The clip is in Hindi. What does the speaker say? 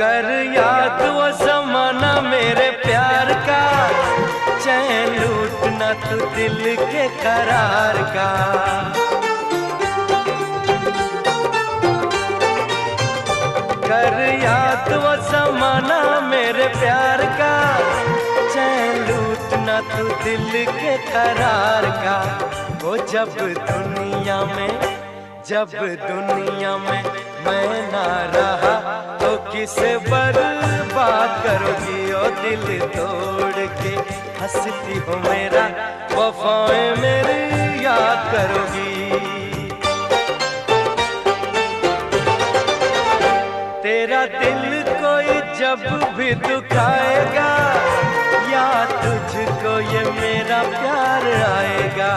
कर याद वो जमाना मेरे प्यार का, चैन लूटना तू दिल के करार का। कर याद वो जमाना मेरे प्यार का, चैन लूटना तू दिल के करार का। वो जब दुनिया में मैं ना रहा तो किसे बर्बाद करोगी। ओ दिल तोड़ के हंसती हो मेरा, वफाएं मेरी याद करोगी। तेरा दिल कोई जब भी दुखाएगा, या तुझको ये मेरा प्यार आएगा।